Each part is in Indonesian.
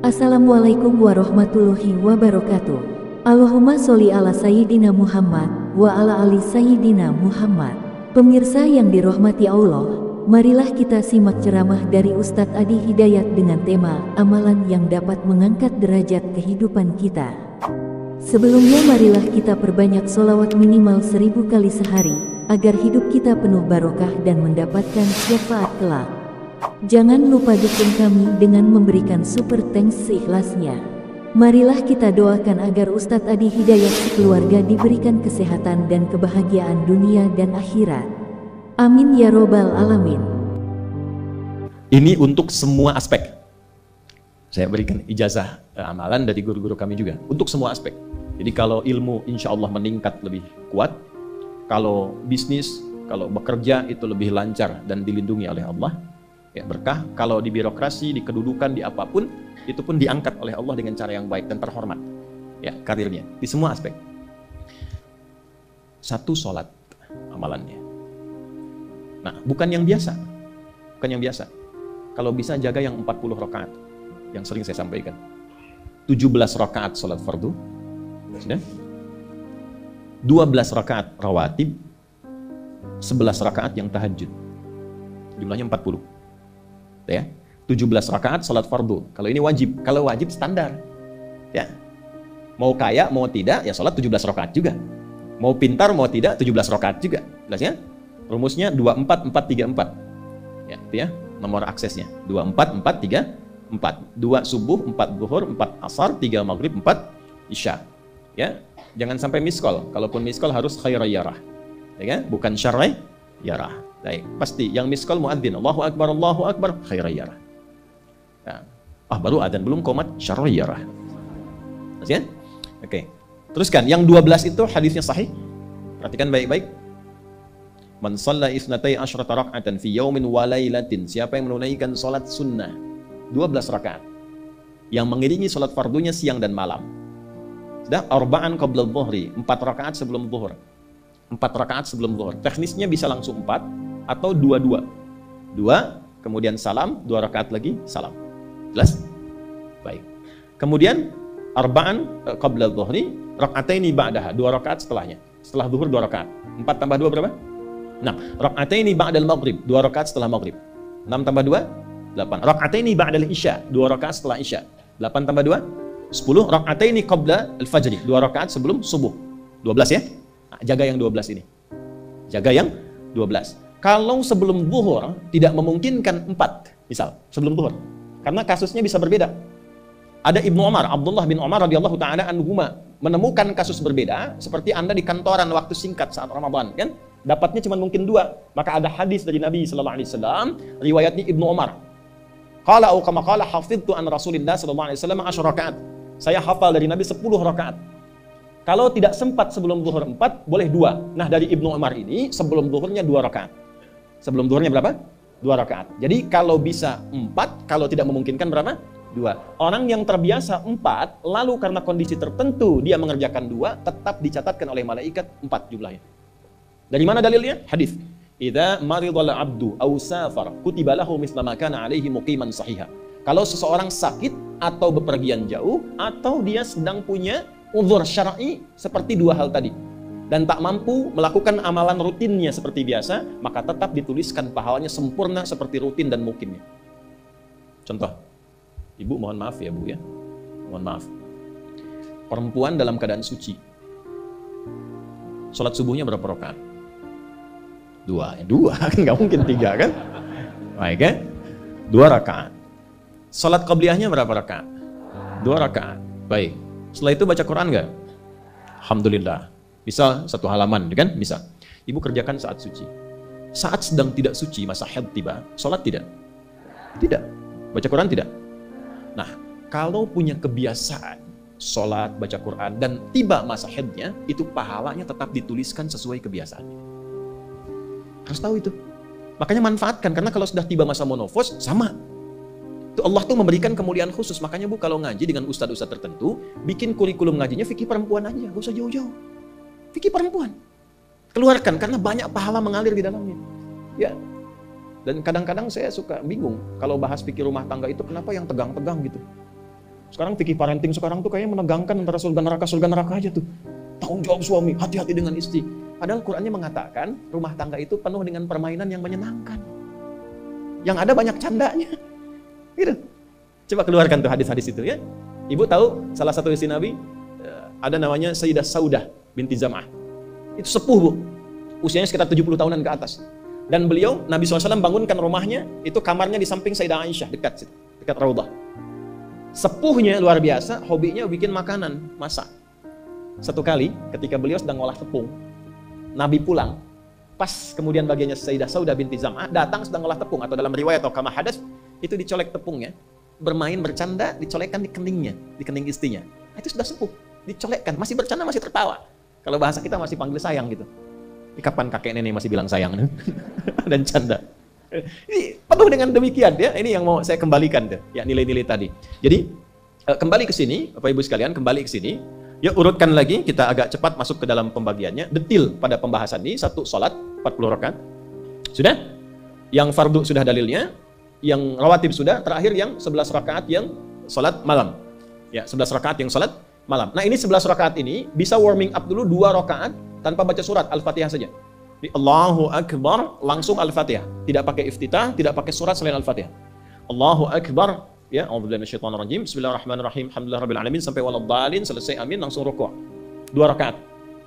Assalamualaikum warahmatullahi wabarakatuh. Allahumma sholli ala Sayyidina Muhammad wa ala ali Sayyidina Muhammad. Pemirsa yang dirahmati Allah, marilah kita simak ceramah dari Ustadz Adi Hidayat dengan tema amalan yang dapat mengangkat derajat kehidupan kita. Sebelumnya marilah kita perbanyak sholawat minimal 1000 kali sehari, agar hidup kita penuh barokah dan mendapatkan syafaat kelak. Jangan lupa dukung kami dengan memberikan super thanks seikhlasnya. Marilah kita doakan agar Ustadz Adi Hidayat sekeluarga diberikan kesehatan dan kebahagiaan dunia dan akhirat. Amin ya robbal alamin. Ini untuk semua aspek. Saya berikan ijazah amalan dari guru-guru kami juga. Untuk semua aspek. Jadi kalau ilmu insya Allah meningkat lebih kuat. Kalau bisnis, kalau bekerja itu lebih lancar dan dilindungi oleh Allah. Ya, berkah. Kalau di birokrasi, di kedudukan, di apapun, itu pun diangkat oleh Allah dengan cara yang baik dan terhormat. Ya, karirnya di semua aspek. Satu sholat amalannya. Nah, bukan yang biasa. Bukan yang biasa. Kalau bisa jaga yang 40 rakaat yang sering saya sampaikan. 17 rakaat sholat fardu. Sudah? 12 rakaat rawatib. 11 rakaat yang tahajud. Jumlahnya 40. Ya, 17 rakaat salat fardu. Kalau ini wajib, kalau wajib standar. Ya. Mau kaya, mau tidak, ya salat 17 rakaat juga. Mau pintar, mau tidak, 17 rakaat juga. Jelas ya? Rumusnya 24434. Ya, itu ya, nomor aksesnya. 24434. 2 subuh, 4 zuhur, 4 asar, 3 maghrib, 4 isya. Ya. Jangan sampai miss call. Kalaupun miss call harus khairiyarah. Ya kan? Bukan syar'i yarah. Baik, pasti yang miss call muadzin Allahu akbar khairiyarah. Ya. Baru adzan belum qomat syar'iyarah. Ya? Oke. Teruskan yang 12 itu hadisnya sahih. Perhatikan baik-baik. Man shalla isnatai asyrata rak'atan fi yaumin wa lailatin. Siapa yang menunaikan salat sunnah 12 rakaat yang mengiringi salat fardunya siang dan malam. Sudah arba'an qabla adh-dhuhri, 4 rakaat sebelum zuhur. 4 rakaat sebelum zuhur. Teknisnya bisa langsung 4 atau 2-2. 2, kemudian salam, 2 rakaat lagi, salam. Jelas? Baik. Kemudian arba'an qabla dhuhri, rak'ataini ba'daha, 2 rakaat setelahnya. Setelah zuhur 2 rakaat. 4 tambah 2 berapa? 6. Rak'ataini ba'dal maghrib, 2 rakaat setelah maghrib. 6 tambah 2, 8. Rak'ataini ba'dal isya, 2 rakaat setelah isya. 8 tambah 2, 10. Rak'ataini qabla al-fajri, 2 rakaat sebelum subuh. 12 ya? Nah, jaga yang 12 ini. Jaga yang 12. Kalau sebelum zuhur tidak memungkinkan 4, misal sebelum zuhur, karena kasusnya bisa berbeda. Ada Ibnu Umar, Abdullah bin Umar radhiyallahu taala anhuma menemukan kasus berbeda, seperti Anda di kantoran waktu singkat saat Ramadan, kan? Dapatnya cuma mungkin 2. Maka ada hadis dari Nabi sallallahu alaihi wasallam, riwayatnya Ibnu Umar. Qala au kama qala hafidtu an Rasulillah sallallahu alaihi wasallam 10 rakaat. Saya hafal dari Nabi 10 rakaat. Kalau tidak sempat sebelum zuhur 4, boleh 2. Nah, dari Ibnu Umar ini sebelum zuhurnya 2 rakaat. Sebelum zuhurnya berapa? 2 rakaat. Jadi kalau bisa 4, kalau tidak memungkinkan berapa? 2. Orang yang terbiasa 4, lalu karena kondisi tertentu dia mengerjakan 2, tetap dicatatkan oleh malaikat 4 jumlahnya. Dari mana dalilnya? Hadis. Idza maridal abdu aw safar kutiba lahu misla ma kana alaihi muqiman sahiha. Kalau seseorang sakit atau bepergian jauh atau dia sedang punya uzur syar'i seperti 2 hal tadi, dan tak mampu melakukan amalan rutinnya seperti biasa, maka tetap dituliskan pahalanya sempurna seperti rutin dan mukimnya. Contoh, ibu mohon maaf ya bu ya, mohon maaf. Perempuan dalam keadaan suci, sholat subuhnya berapa rakaat? 2, 2 kan nggak mungkin 3 kan? Baik kan? 2 rakaat. Sholat qabliyahnya berapa rakaat? 2 rakaat. Baik. Setelah itu baca Quran nggak? Alhamdulillah. Bisa 1 halaman, kan? Bisa. Ibu kerjakan saat suci. Saat sedang tidak suci, masa haid tiba, sholat tidak? Tidak. Baca Quran tidak? Nah, kalau punya kebiasaan sholat, baca Quran, dan tiba masa haidnya, itu pahalanya tetap dituliskan sesuai kebiasaan. Harus tahu itu. Makanya manfaatkan, karena kalau sudah tiba masa monofos, sama. Itu Allah tuh memberikan kemuliaan khusus. Makanya bu, kalau ngaji dengan ustadz-ustadz tertentu, bikin kurikulum ngajinya fikih perempuan aja, gak usah jauh-jauh. Fikih perempuan. Keluarkan, karena banyak pahala mengalir di dalamnya. Ya. Dan kadang-kadang saya suka bingung, kalau bahas fikih rumah tangga itu kenapa yang tegang-tegang gitu. Sekarang fikih parenting sekarang tuh kayaknya menegangkan antara surga neraka aja tuh. Tanggung jawab suami, hati-hati dengan istri. Padahal Qur'annya mengatakan rumah tangga itu penuh dengan permainan yang menyenangkan. Yang ada banyak candanya. Gitu. Coba keluarkan tuh hadis-hadis itu ya. Ibu tahu salah satu istri Nabi ada namanya Sayyidah Saudah binti Zam'ah. Itu sepuh, Bu. Usianya sekitar 70 tahunan ke atas. Dan beliau, Nabi SAW bangunkan rumahnya, itu kamarnya di samping Sayyidah Aisyah, dekat Raudah. Sepuhnya luar biasa, hobinya bikin makanan, masak. Satu kali, ketika beliau sedang ngolah tepung, Nabi pulang, pas kemudian bagiannya Sayyidah Saudah binti Zam'ah, datang sedang ngolah tepung, atau dalam riwayat atau kama hadas, itu dicolek tepungnya, bermain, bercanda, dicolekkan di keningnya, di kening istrinya. Itu sudah sepuh, dicolekkan, masih bercanda, masih tertawa. Kalau bahasa kita masih panggil sayang gitu. Kapan kakek nenek masih bilang sayang dan canda. Ini penuh dengan demikian ya. Ini yang mau saya kembalikan deh, ya nilai-nilai tadi. Jadi kembali ke sini, Bapak Ibu sekalian, kembali ke sini. Ya urutkan lagi, kita agak cepat masuk ke dalam pembagiannya. Detil pada pembahasan ini, satu salat 40 rakaat. Sudah? Yang fardu sudah dalilnya, yang rawatib sudah, terakhir yang 11 rakaat yang salat malam. Ya, 11 rakaat yang salat malam. Nah, ini 11 rakaat ini bisa warming up dulu 2 rakaat tanpa baca surat Al-Fatihah saja. Di Allahu Akbar langsung Al-Fatihah, tidak pakai iftitah, tidak pakai surat selain Al-Fatihah. Allahu Akbar, ya, a'udzubillahi minasyaitonir rajim. Bismillahirrahmanirrahim. Alhamdulillahirabbil alamin sampai waladhdallin, selesai amin langsung rukuk. 2 rakaat.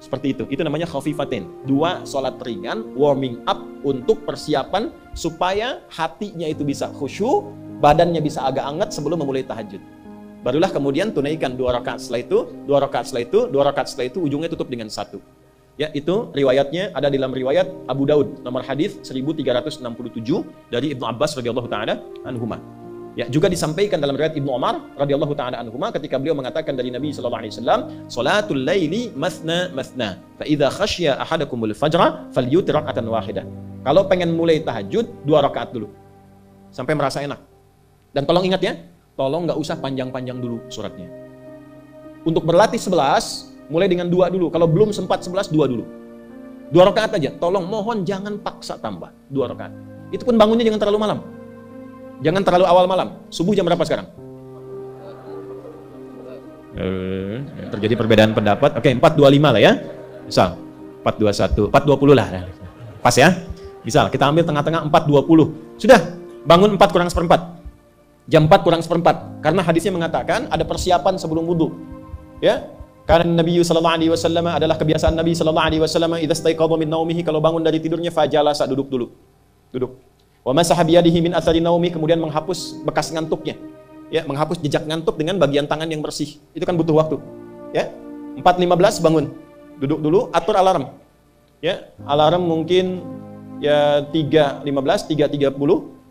Seperti itu. Itu namanya khafifatain. 2 salat ringan warming up untuk persiapan supaya hatinya itu bisa khusyuk, badannya bisa agak hangat sebelum memulai tahajud. Barulah kemudian tunaikan 2 rakaat setelah itu, 2 rakaat setelah itu, 2 rakaat setelah itu, ujungnya tutup dengan 1. Ya, itu riwayatnya ada dalam riwayat Abu Daud, nomor hadis 1367 dari Ibnu Abbas radhiyallahu taala anhuma. Ya, juga disampaikan dalam riwayat Ibnu Umar radhiyallahu taala anhuma ketika beliau mengatakan dari Nabi sallallahu alaihi wasallam, "Salatul laili mathna mathna, fa idza khasya ahadakumul fajra falyutir rak'atan wahidah." Kalau pengen mulai tahajud 2 rakaat dulu. Sampai merasa enak. Dan tolong ingat ya, tolong nggak usah panjang-panjang dulu suratnya. Untuk berlatih 11, mulai dengan 2 dulu. Kalau belum sempat 11, 2 dulu. 2 rakaat aja. Tolong, mohon jangan paksa tambah 2 rakaat. Itu pun bangunnya jangan terlalu malam. Jangan terlalu awal malam. Subuh jam berapa sekarang? Terjadi perbedaan pendapat. Oke, 4.25 lah ya. Misal, 4.21, 4.20 lah. Pas ya. Misal, kita ambil tengah-tengah 4.20. Sudah, bangun 4 kurang seperempat. Jam 4 kurang seperempat. Karena hadisnya mengatakan ada persiapan sebelum wudhu. Ya, karena Nabi sallallahu alaihi wasallam adalah kebiasaan Nabi sallallahu alaihi wasallam idza staiqadha min naumihi, kalau bangun dari tidurnya fajalasa, duduk dulu. Duduk. Wa masaha bi yadihi min athari naumi, kemudian menghapus bekas ngantuknya. Ya, menghapus jejak ngantuk dengan bagian tangan yang bersih. Itu kan butuh waktu. Ya. 4.15 bangun. Duduk dulu, atur alarm. Ya, alarm mungkin ya 3.15, 3.30,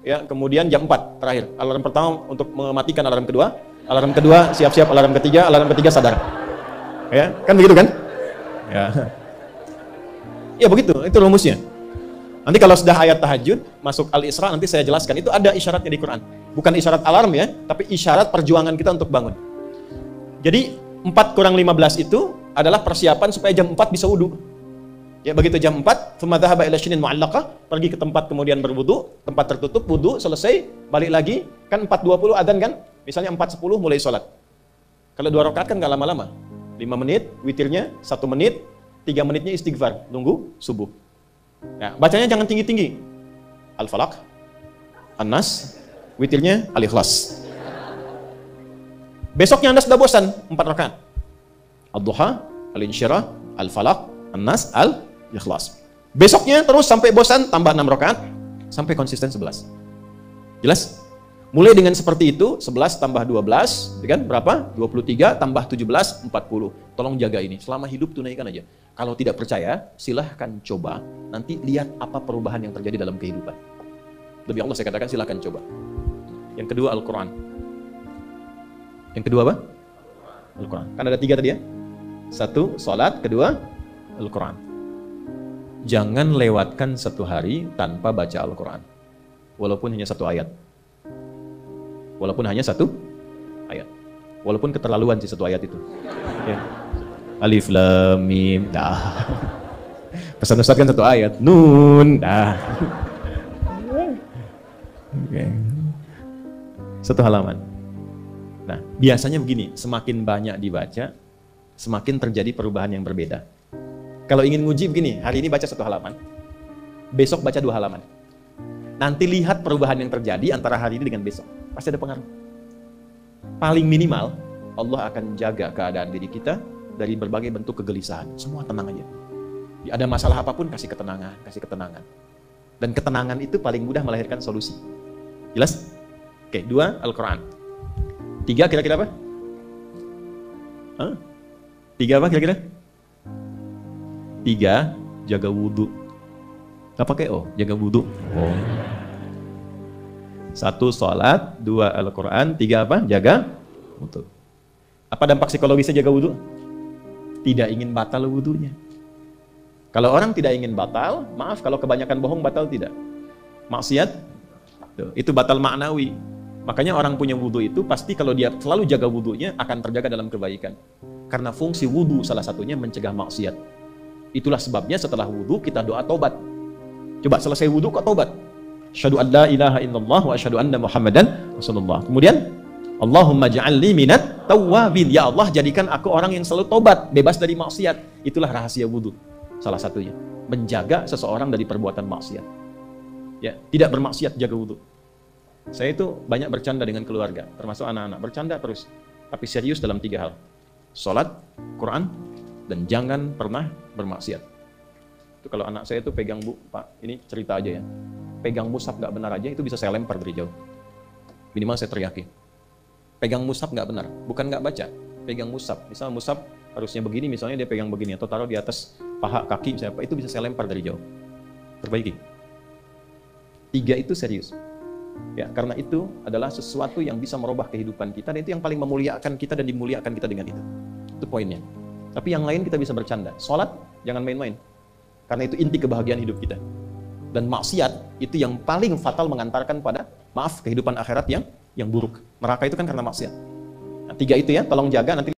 ya, kemudian jam 4 terakhir. Alarm pertama untuk mematikan alarm kedua. Alarm kedua siap-siap, alarm ketiga sadar. Ya, kan begitu kan? Ya. Ya begitu, itu rumusnya. Nanti kalau sudah ayat tahajud, masuk Al-Isra, nanti saya jelaskan. Itu ada isyaratnya di Quran. Bukan isyarat alarm ya, tapi isyarat perjuangan kita untuk bangun. Jadi 4 kurang 15 itu adalah persiapan supaya jam 4 bisa wudhu. Ya, begitu jam 4, thumma dhahaba ila shinin mu'allaqah, pergi ke tempat kemudian berwudu, tempat tertutup, wudu, selesai, balik lagi, kan 4.20 adzan kan? Misalnya 4.10 mulai sholat. Kalau 2 rakaat kan nggak lama-lama. 5 menit, witirnya 1 menit, 3 menitnya istighfar, nunggu subuh. Ya, bacanya jangan tinggi-tinggi. Al-Falaq, An-Nas, witirnya Al-Ikhlas. Besoknya Anda sudah bosan, 4 rakaat. Ad-Duha, Al-Insyirah, Al-Falaq, An-Nas, Al-Ikhlas. Besoknya terus sampai bosan, tambah 6 rakaat, sampai konsisten 11. Jelas? Mulai dengan seperti itu, 11 tambah 12, kan berapa? 23 tambah 17, 40. Tolong jaga ini, selama hidup tunaikan aja. Kalau tidak percaya, silahkan coba, nanti lihat apa perubahan yang terjadi dalam kehidupan. Demi Allah saya katakan silahkan coba. Yang kedua Al-Quran. Yang kedua apa? Al-Quran. Kan ada 3 tadi ya? 1, salat, kedua, Al-Quran. Jangan lewatkan 1 hari tanpa baca Al-Quran. Walaupun hanya 1 ayat. Walaupun hanya 1 ayat. Walaupun keterlaluan sih 1 ayat itu. Ya. Alif Lam Mim, dah. Pesan Ustaz kan 1 ayat. Nun, dah. Okay. 1 halaman. Nah, biasanya begini, semakin banyak dibaca, semakin terjadi perubahan yang berbeda. Kalau ingin nguji begini, hari ini baca 1 halaman, besok baca 2 halaman. Nanti lihat perubahan yang terjadi antara hari ini dengan besok. Pasti ada pengaruh. Paling minimal, Allah akan jaga keadaan diri kita dari berbagai bentuk kegelisahan. Semua tenang aja. Ada masalah apapun, kasih ketenangan, kasih ketenangan. Dan ketenangan itu paling mudah melahirkan solusi. Jelas? Oke, 2, Al-Quran. 3 kira-kira apa? 3 apa kira-kira? 3, jaga wudhu. Gak pakai jaga wudhu. 1, sholat. 2, Al-Quran. 3 apa? Jaga wudhu. Apa dampak psikologisnya jaga wudhu? Tidak ingin batal wudhunya. Kalau orang tidak ingin batal, maaf kalau kebanyakan bohong batal tidak. Maksiat, itu batal maknawi. Makanya orang punya wudhu itu pasti kalau dia selalu jaga wudhunya akan terjaga dalam kebaikan. Karena fungsi wudhu salah satunya mencegah maksiat. Itulah sebabnya setelah wudhu kita doa taubat. Coba selesai wudhu kok taubat. Asyhadu an la ilaha illallah wa asyhadu anna Muhammadan Rasulullah. Kemudian Allahumma ja'alni minat tawwabin. Ya Allah, jadikan aku orang yang selalu taubat, bebas dari maksiat. Itulah rahasia wudhu. Salah satunya menjaga seseorang dari perbuatan maksiat. Ya, tidak bermaksiat, jaga wudhu. Saya itu banyak bercanda dengan keluarga, termasuk anak-anak. Bercanda terus, tapi serius dalam 3 hal. Sholat, Quran, dan jangan pernah bermaksiat. Itu kalau anak saya itu pegang, Bu, Pak, ini cerita aja ya. Pegang mushaf nggak benar aja, itu bisa saya lempar dari jauh. Minimal saya teriakin. Pegang mushaf nggak benar, bukan nggak baca. Pegang mushaf, misal mushaf harusnya begini, misalnya dia pegang begini, atau taruh di atas paha, kaki, siapa, itu bisa saya lempar dari jauh. Perbaiki. 3 itu serius. Ya, karena itu adalah sesuatu yang bisa merubah kehidupan kita, dan itu yang paling memuliakan kita dan dimuliakan kita dengan itu. Itu poinnya. Tapi yang lain kita bisa bercanda. Sholat, jangan main-main. Karena itu inti kebahagiaan hidup kita. Dan maksiat, itu yang paling fatal mengantarkan pada, kehidupan akhirat yang buruk. Neraka itu kan karena maksiat. Nah, 3 itu ya, tolong jaga nanti.